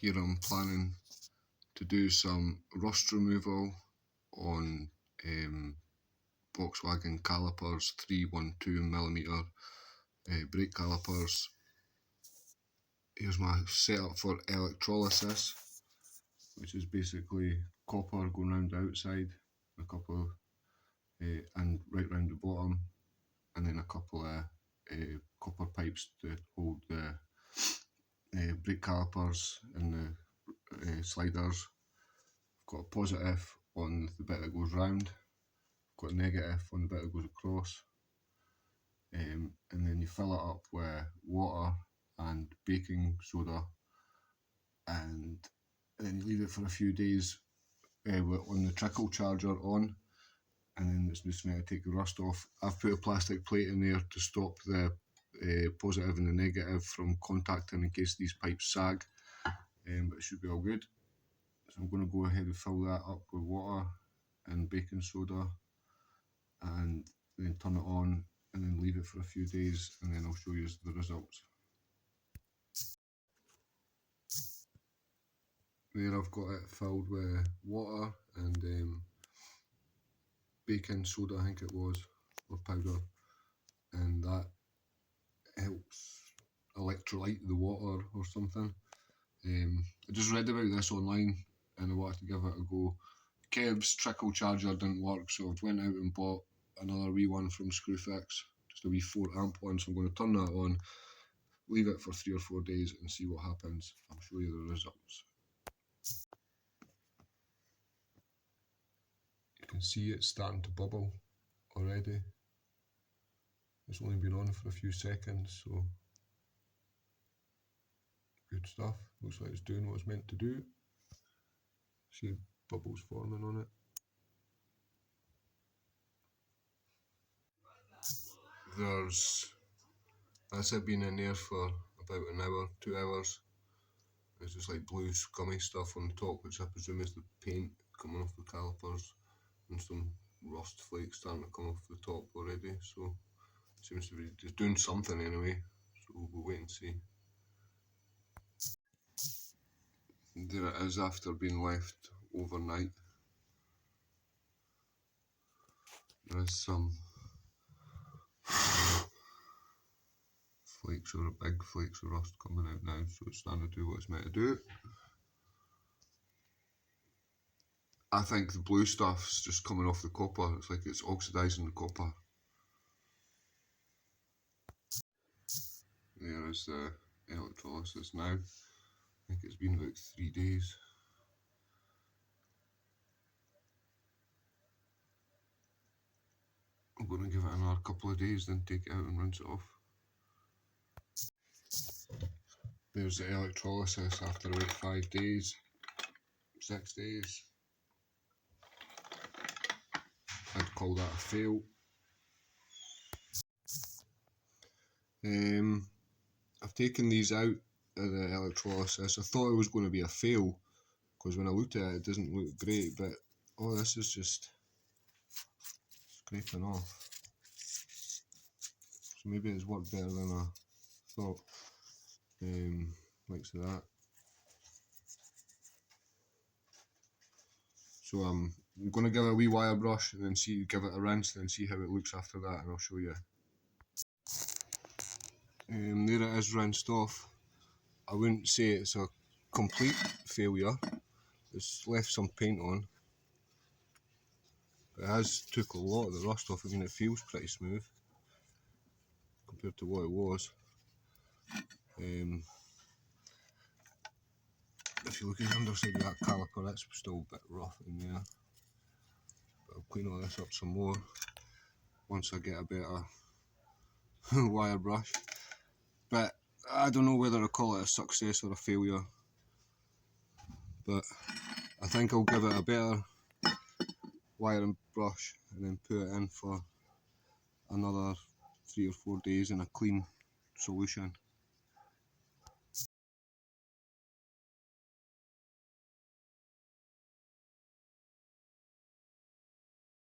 Here I'm planning to do some rust removal on Volkswagen calipers, 312mm brake calipers. Here's my setup for electrolysis, which is basically copper going round the outside, a couple and right round the bottom, and then a couple of copper pipes to hold the brake calipers and the sliders. I've got a positive on the bit that goes round, I've got a negative on the bit that goes across, and then you fill it up with water and baking soda, and then you leave it for a few days on the trickle charger on, and then it's just meant to take the rust off. I've put a plastic plate in there to stop the positive and the negative from contacting in case these pipes sag, but it should be all good. So I'm going to go ahead and fill that up with water and baking soda, and then turn it on and then leave it for a few days, and then I'll show you the results. There I've got it filled with water and baking soda, I think it was, or powder, and that helps electrolyte the water or something. I just read about this online and I wanted to give it a go. Kev's trickle charger didn't work, so I went out and bought another wee one from Screwfix, just a wee 4 amp one. So I'm going to turn that on, leave it for 3 or 4 days and see what happens. I'll show you the results. You can see it's starting to bubble already. It's only been on for a few seconds, so good stuff. Looks like it's doing what it's meant to do. See bubbles forming on it. That's it been in there for about an hour, 2 hours. There's just like blue scummy stuff on the top, which I presume is the paint coming off the calipers, and some rust flakes starting to come off the top already. So it seems to be just doing something anyway, so we'll wait and see. There it is after being left overnight. There's some flakes, or big flakes of rust coming out now, so it's starting to do what it's meant to do. I think the blue stuff's just coming off the copper. It's like it's oxidising the copper. There is the electrolysis now. I think it's been about 3 days. I'm going to give it another couple of days, then take it out and rinse it off. There's the electrolysis after about 5 days, 6 days. I'd call that a fail. I've taken these out of the electrolysis. I thought it was going to be a fail because when I looked at it, it doesn't look great, but all this is just scraping off. So maybe it's worked better than I thought. Like that. So I'm going to give it a wee wire brush and then give it a rinse and see how it looks after that, and I'll show you. There it is rinsed off. I wouldn't say it's a complete failure. It's left some paint on. It has took a lot of the rust off. I mean, it feels pretty smooth compared to what it was. If you look at the underside of that caliper, it's still a bit rough in there. But I'll clean all this up some more once I get a better wire brush. But I don't know whether I call it a success or a failure. But I think I'll give it a better wire and brush and then put it in for another 3 or 4 days in a clean solution.